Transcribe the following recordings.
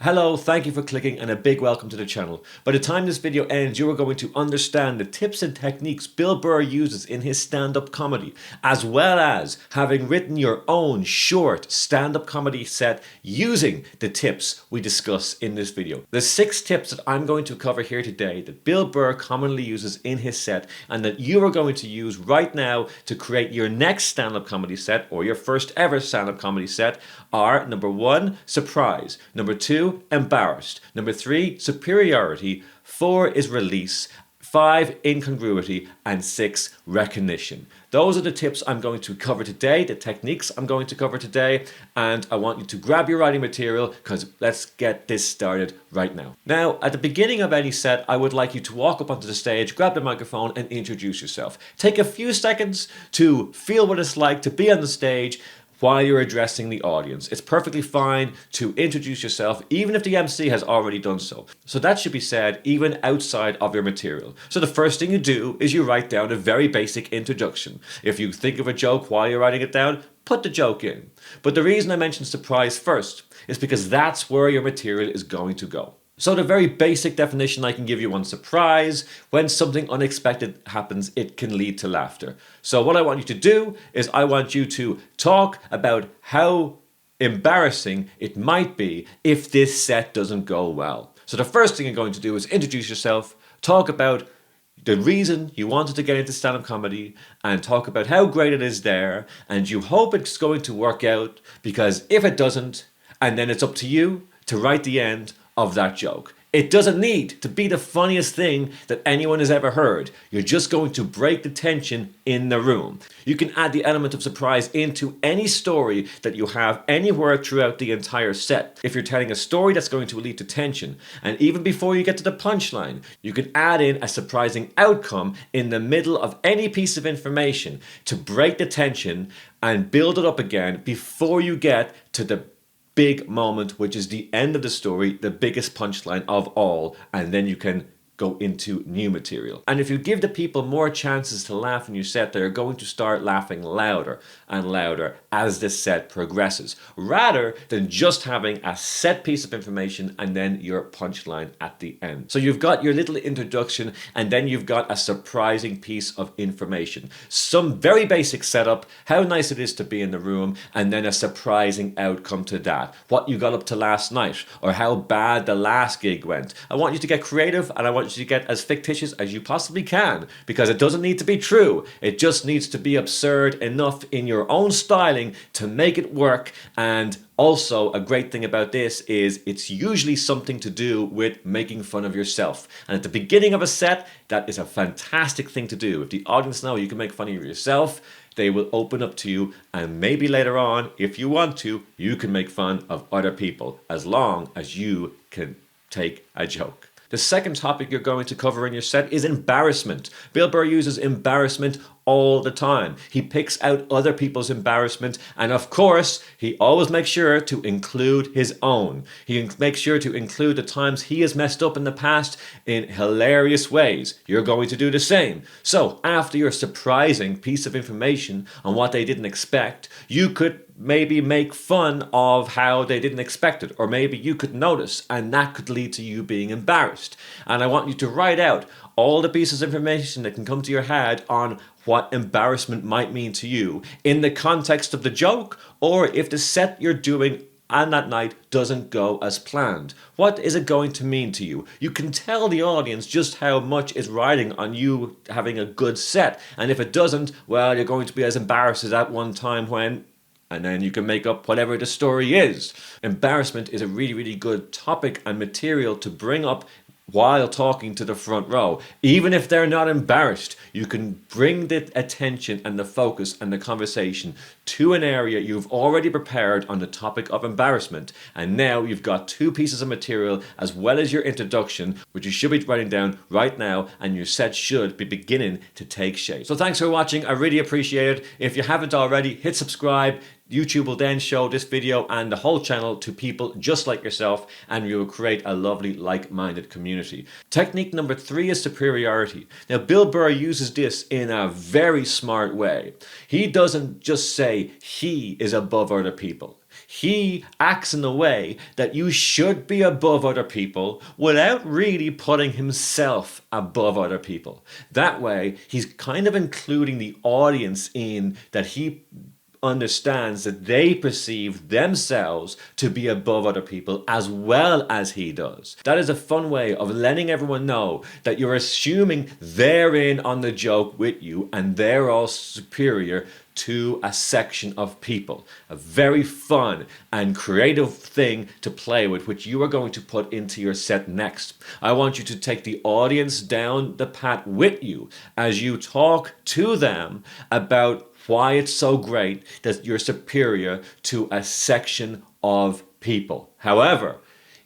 Hello, thank you for clicking and a big welcome to the channel. By the time this video ends, you are going to understand the tips and techniques Bill Burr uses in his stand-up comedy, as well as having written your own short stand-up comedy set using the tips we discuss in this video. The 6 tips that I'm going to cover here today that Bill Burr commonly uses in his set and that you are going to use right now to create your next stand-up comedy set or your first ever stand-up comedy set are: number 1, surprise; number 2, embarrassed; number 3, superiority; 4 is release; 5, incongruity; and 6, recognition. Those are the tips I'm going to cover today, the techniques I'm going to cover today, and I want you to grab your writing material because let's get this started right now. Now, at the beginning of any set, I would like you to walk up onto the stage, grab the microphone, and introduce yourself. Take a few seconds to feel what it's like to be on the stage while you're addressing the audience. It's perfectly fine to introduce yourself, even if the MC has already done so. So that should be said even outside of your material. So the first thing you do is you write down a very basic introduction. If you think of a joke while you're writing it down, put the joke in. But the reason I mentioned surprise first is because that's where your material is going to go. So the very basic definition I can give you on surprise: when something unexpected happens, it can lead to laughter. So what I want you to do is I want you to talk about how embarrassing it might be if this set doesn't go well. So the first thing you're going to do is introduce yourself, talk about the reason you wanted to get into stand-up comedy, and talk about how great it is there, and you hope it's going to work out, because if it doesn't, and then it's up to you to write the end of that joke. It doesn't need to be the funniest thing that anyone has ever heard. You're just going to break the tension in the room. You can add the element of surprise into any story that you have anywhere throughout the entire set. If you're telling a story that's going to lead to tension, and even before you get to the punchline, you can add in a surprising outcome in the middle of any piece of information to break the tension and build it up again before you get to the big moment, which is the end of the story, the biggest punchline of all, and then you can go into new material. And if you give the people more chances to laugh in your set, they're going to start laughing louder and louder as the set progresses, rather than just having a set piece of information and then your punchline at the end. So you've got your little introduction, and then you've got a surprising piece of information. Some very basic setup, how nice it is to be in the room, and then a surprising outcome to that. What you got up to last night, or how bad the last gig went. I want you to get creative, and I want you to get as fictitious as you possibly can, because it doesn't need to be true. It just needs to be absurd enough in your own styling to make it work. And also, a great thing about this is it's usually something to do with making fun of yourself. And at the beginning of a set, that is a fantastic thing to do. If the audience know you can make fun of yourself, they will open up to you, and maybe later on, if you want to, you can make fun of other people, as long as you can take a joke. The second topic you're going to cover in your set is embarrassment. Bill Burr uses embarrassment all the time. He picks out other people's embarrassment, and of course, he always makes sure to include his own. He makes sure to include the times he has messed up in the past in hilarious ways. You're going to do the same. So, after your surprising piece of information on what they didn't expect, you could maybe make fun of how they didn't expect it, or maybe you could notice, and that could lead to you being embarrassed. And I want you to write out all the pieces of information that can come to your head on what embarrassment might mean to you in the context of the joke, or if the set you're doing on that night doesn't go as planned. What is it going to mean to you? You can tell the audience just how much is riding on you having a good set, and if it doesn't, well, you're going to be as embarrassed as that one time when, and then you can make up whatever the story is. Embarrassment is a really, really good topic and material to bring up while talking to the front row. Even if they're not embarrassed, you can bring the attention and the focus and the conversation to an area you've already prepared on the topic of embarrassment. And now you've got 2 pieces of material as well as your introduction, which you should be writing down right now, and your set should be beginning to take shape. So thanks for watching. I really appreciate it. If you haven't already, hit subscribe. YouTube will then show this video and the whole channel to people just like yourself, and you will create a lovely like-minded community. Technique number 3 is superiority. Now, Bill Burr uses this in a very smart way. He doesn't just say he is above other people. He acts in a way that you should be above other people without really putting himself above other people. That way, he's kind of including the audience in that he understands that they perceive themselves to be above other people as well as he does. That is a fun way of letting everyone know that you're assuming they're in on the joke with you and they're all superior to a section of people. A very fun and creative thing to play with, which you are going to put into your set next. I want you to take the audience down the path with you as you talk to them about why it's so great that you're superior to a section of people. However,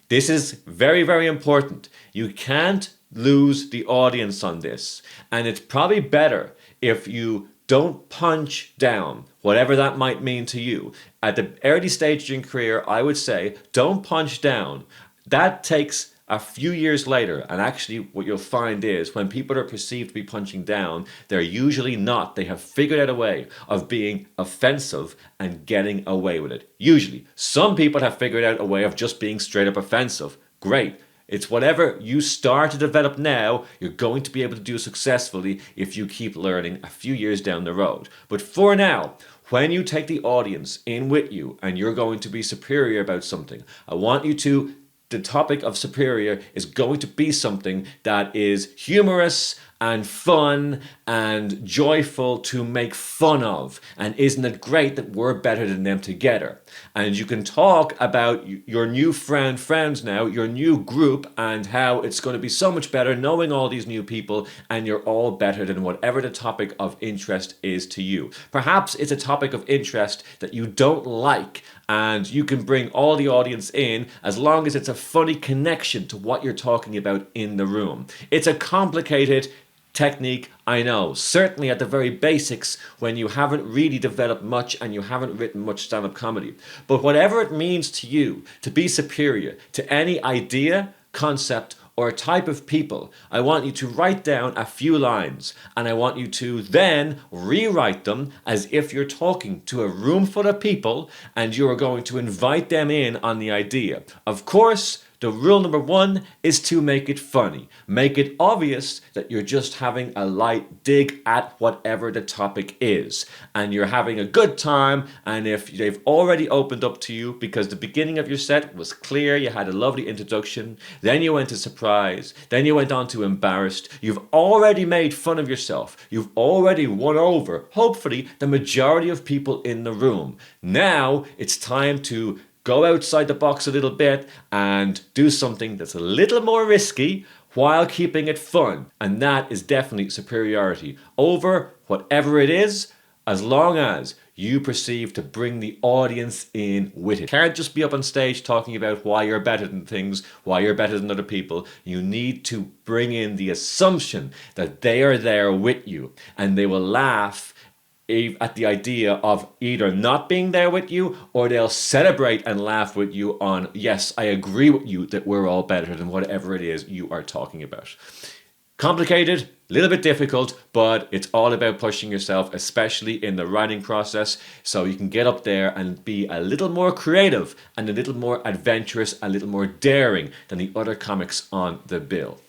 this is very, very important. You can't lose the audience on this. And it's probably better if you don't punch down, whatever that might mean to you. At the early stage of your career, I would say, don't punch down. That takes a few years later, and actually what you'll find is when people are perceived to be punching down, they're usually not. They have figured out a way of being offensive and getting away with it. Usually. Some people have figured out a way of just being straight up offensive. Great. It's whatever you start to develop now, you're going to be able to do successfully if you keep learning a few years down the road. But for now, when you take the audience in with you and you're going to be superior about something, I want you to the topic of superior is going to be something that is humorous and fun and joyful to make fun of. And isn't it great that we're better than them together? And you can talk about your new friends now, your new group, and how it's going to be so much better knowing all these new people and you're all better than whatever the topic of interest is to you. Perhaps it's a topic of interest that you don't like, and you can bring all the audience in as long as it's a funny connection to what you're talking about in the room. It's a complicated technique, I know, certainly at the very basics when you haven't really developed much and you haven't written much stand-up comedy. But whatever it means to you to be superior to any idea, concept, or type of people, I want you to write down a few lines and I want you to then rewrite them as if you're talking to a room full of people and you are going to invite them in on the idea. Of course, the rule number one is to make it funny. Make it obvious that you're just having a light dig at whatever the topic is. And you're having a good time. And if they've already opened up to you because the beginning of your set was clear, you had a lovely introduction, then you went to surprise, then you went on to embarrassed, you've already made fun of yourself. You've already won over, hopefully, the majority of people in the room. Now it's time to go outside the box a little bit and do something that's a little more risky while keeping it fun. And that is definitely superiority over whatever it is, as long as you perceive to bring the audience in with it. You can't just be up on stage talking about why you're better than things, why you're better than other people. You need to bring in the assumption that they are there with you and they will laugh at the idea of either not being there with you or they'll celebrate and laugh with you on, yes, I agree with you that we're all better than whatever it is you are talking about. Complicated, a little bit difficult, but it's all about pushing yourself, especially in the writing process, so you can get up there and be a little more creative and a little more adventurous, a little more daring than the other comics on the bill.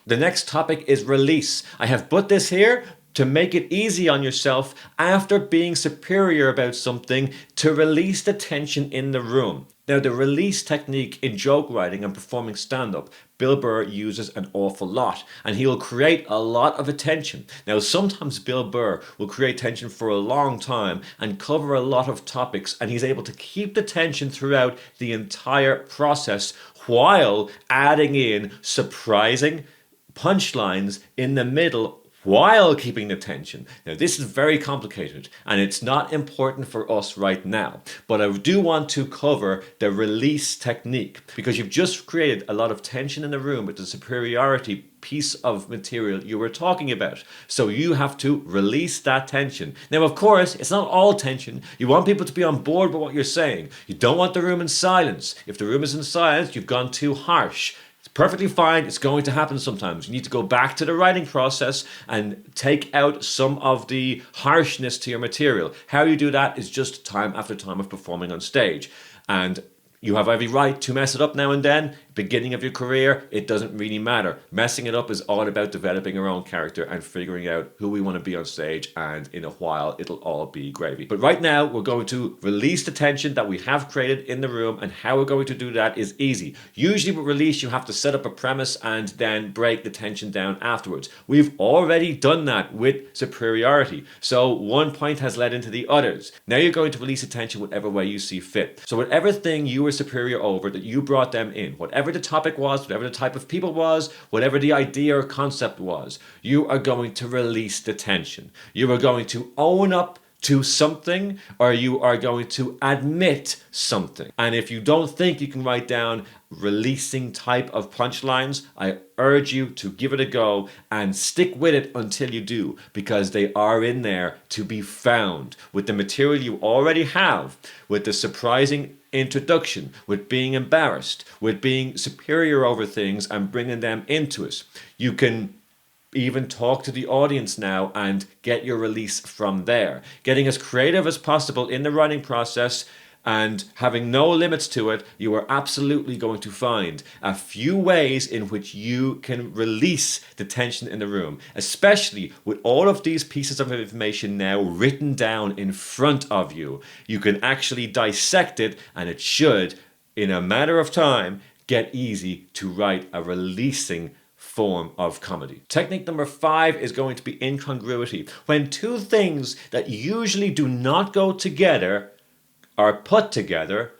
The next topic is release. I have put this here to make it easy on yourself after being superior about something to release the tension in the room. Now, the release technique in joke writing and performing stand-up, Bill Burr uses an awful lot, and he will create a lot of attention. Now, sometimes Bill Burr will create tension for a long time and cover a lot of topics, and he's able to keep the tension throughout the entire process while adding in surprising punchlines in the middle while keeping the tension. Now, this is very complicated and it's not important for us right now, but I do want to cover the release technique because you've just created a lot of tension in the room with the superiority piece of material you were talking about. So you have to release that tension. Now, of course, it's not all tension. You want people to be on board with what you're saying. You don't want the room in silence. If the room is in silence, you've gone too harsh. Perfectly fine. It's going to happen sometimes. You need to go back to the writing process and take out some of the harshness to your material. How you do that is just time after time of performing on stage. And you have every right to mess it up now and then. Beginning of your career, it doesn't really matter. Messing it up is all about developing our own character and figuring out who we want to be on stage, and in a while it'll all be gravy. But right now we're going to release the tension that we have created in the room, and how we're going to do that is easy. Usually with release you have to set up a premise and then break the tension down afterwards. We've already done that with superiority, so one point has led into the others. Now you're going to release the tension whatever way you see fit. So whatever thing you were superior over, that you brought them in, whatever the topic was, whatever the type of people was, whatever the idea or concept was, you are going to release the tension. You are going to own up to something, or you are going to admit something. And if you don't think you can write down releasing type of punchlines, I urge you to give it a go and stick with it until you do, because they are in there to be found with the material you already have, with the surprising introduction, with being embarrassed, with being superior over things and bringing them into it. You can even talk to the audience now and get your release from there. Getting as creative as possible in the writing process and having no limits to it, you are absolutely going to find a few ways in which you can release the tension in the room, especially with all of these pieces of information now written down in front of you. You can actually dissect it, and it should, in a matter of time, get easy to write a releasing form of comedy. Technique number 5 is going to be incongruity. When two things that usually do not go together are put together,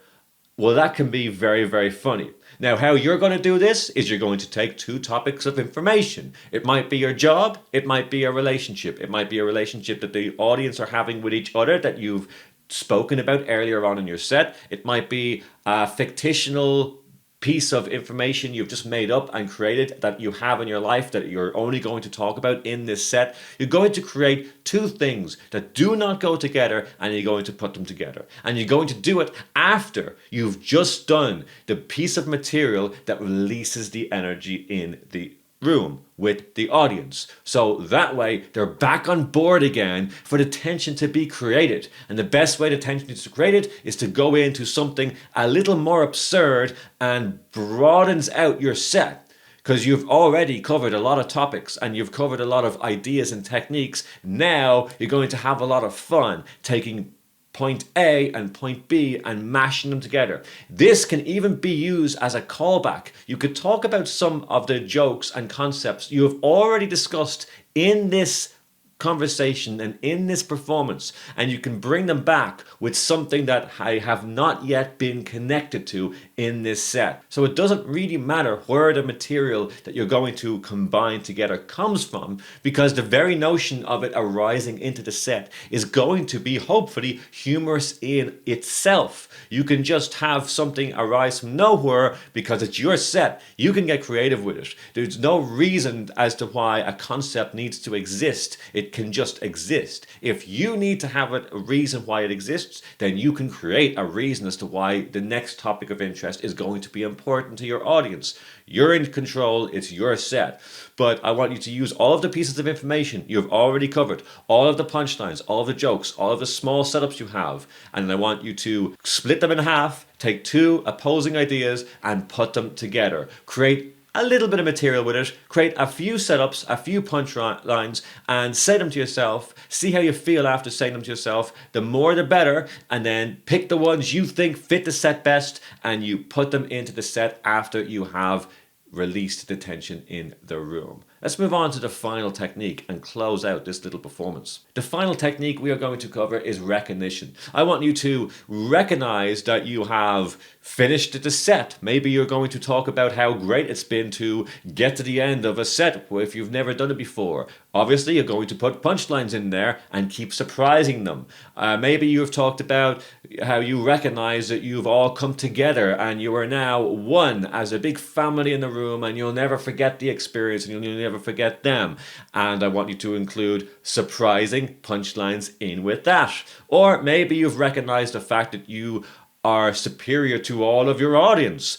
well, that can be very, very funny. Now, how you're going to do this is you're going to take two topics of information. It might be your job, it might be a relationship, it might be a relationship that the audience are having with each other that you've spoken about earlier on in your set. It might be a fictional piece of information you've just made up and created that you have in your life that you're only going to talk about in this set. You're going to create two things that do not go together, and you're going to put them together. And you're going to do it after you've just done the piece of material that releases the energy in the room with the audience. So that way they're back on board again for the tension to be created. And the best way the tension is created is to go into something a little more absurd and broadens out your set, because you've already covered a lot of topics and you've covered a lot of ideas and techniques. Now you're going to have a lot of fun taking point A and point B and mashing them together. This can even be used as a callback. You could talk about some of the jokes and concepts you have already discussed in this conversation and in this performance, and you can bring them back with something that I have not yet been connected to in this set. So it doesn't really matter where the material that you're going to combine together comes from, because the very notion of it arising into the set is going to be hopefully humorous in itself. You can just have something arise from nowhere because it's your set. You can get creative with it. There's no reason as to why a concept needs to exist. It can just exist. If you need to have a reason why it exists, then you can create a reason as to why the next topic of interest is going to be important to your audience. You're in control, it's your set. But I want you to use all of the pieces of information you've already covered, all of the punchlines, all of the jokes, all of the small setups you have, and I want you to split them in half, take two opposing ideas and put them together. Create a little bit of material with it, create a few setups, a few punch lines, and say them to yourself. See how you feel after saying them to yourself. The more the better, and then pick the ones you think fit the set best, and you put them into the set after you have released the tension in the room. Let's move on to the final technique and close out this little performance. The final technique we are going to cover is recognition. I want you to recognize that you have finished the set. Maybe you're going to talk about how great it's been to get to the end of a set if you've never done it before. Obviously, you're going to put punchlines in there and keep surprising them. Maybe you've talked about how you recognize that you've all come together and you are now one as a big family in the room, and you'll never forget the experience and you'll never forget them. And I want you to include surprising punchlines in with that. Or maybe you've recognized the fact that you are superior to all of your audience,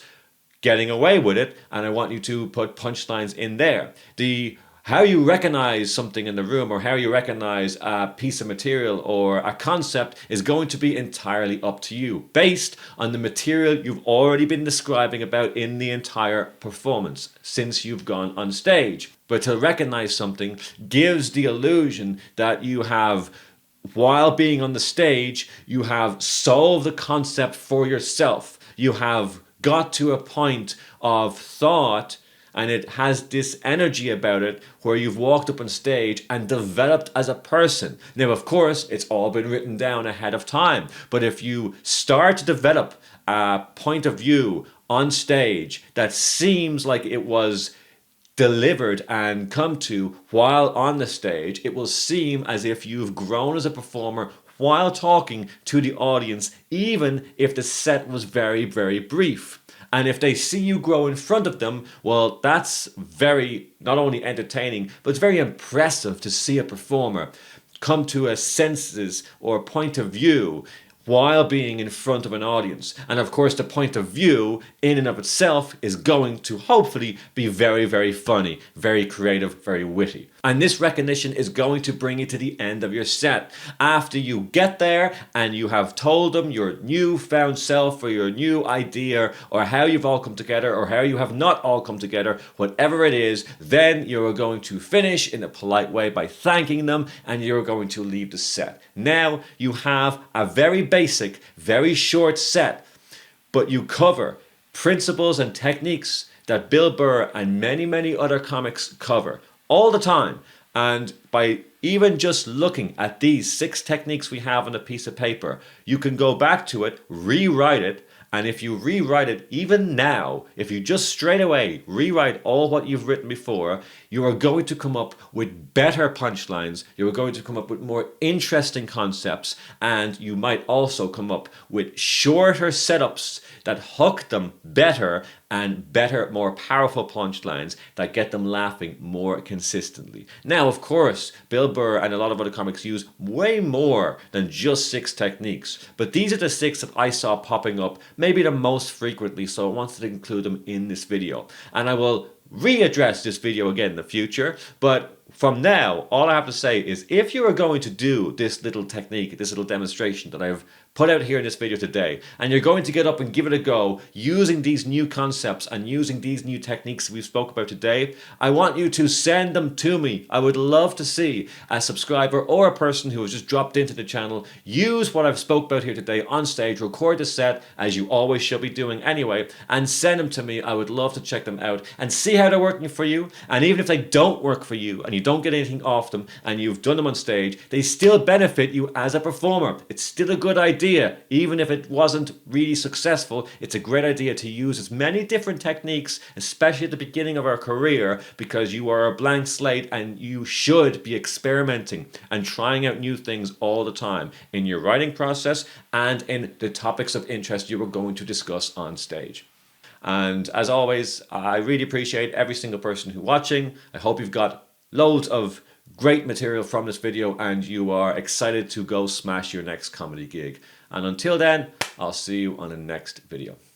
getting away with it, and I want you to put punchlines in there. The How you recognize something in the room or how you recognize a piece of material or a concept is going to be entirely up to you, based on the material you've already been describing about in the entire performance since you've gone on stage. But to recognize something gives the illusion that you have, while being on the stage, you have solved the concept for yourself. You have got to a point of thought, and it has this energy about it where you've walked up on stage and developed as a person. Now, of course, it's all been written down ahead of time. But if you start to develop a point of view on stage that seems like it was delivered and come to while on the stage, it will seem as if you've grown as a performer while talking to the audience, even if the set was very, very brief. And if they see you grow in front of them, well, that's very, not only entertaining, but it's very impressive to see a performer come to a senses or a point of view while being in front of an audience. And of course, the point of view in and of itself is going to hopefully be very, very funny, very creative, very witty. And this recognition is going to bring you to the end of your set. After you get there and you have told them your newfound self or your new idea or how you've all come together or how you have not all come together, whatever it is, then you're going to finish in a polite way by thanking them and you're going to leave the set. Now you have a very basic, very short set, but you cover principles and techniques that Bill Burr and many, many other comics cover all the time. And by even just looking at these 6 techniques we have on a piece of paper, you can go back to it, rewrite it, and if you rewrite it even now, if you just straight away rewrite all what you've written before, you are going to come up with better punchlines, you are going to come up with more interesting concepts, and you might also come up with shorter setups that hook them better and better, more powerful punchlines that get them laughing more consistently. Now, of course, Bill Burr and a lot of other comics use way more than just 6 techniques, but these are the 6 that I saw popping up maybe the most frequently, so I wanted to include them in this video. And I will readdress this video again in the future, but from now, all I have to say is if you are going to do this little technique, this little demonstration that I've put out here in this video today, and you're going to get up and give it a go using these new concepts and using these new techniques we've spoke about today, I want you to send them to me. I would love to see a subscriber or a person who has just dropped into the channel use what I've spoke about here today on stage, record the set as you always should be doing anyway, and send them to me. I would love to check them out and see how they're working for you. And even if they don't work for you and you don't get anything off them and you've done them on stage, they still benefit you as a performer. It's still a good idea. Even if it wasn't really successful, it's a great idea to use as many different techniques, especially at the beginning of our career, because you are a blank slate and you should be experimenting and trying out new things all the time in your writing process and in the topics of interest you are going to discuss on stage. And as always, I really appreciate every single person who's watching. I hope you've got loads of great material from this video and you are excited to go smash your next comedy gig. And until then, I'll see you on the next video.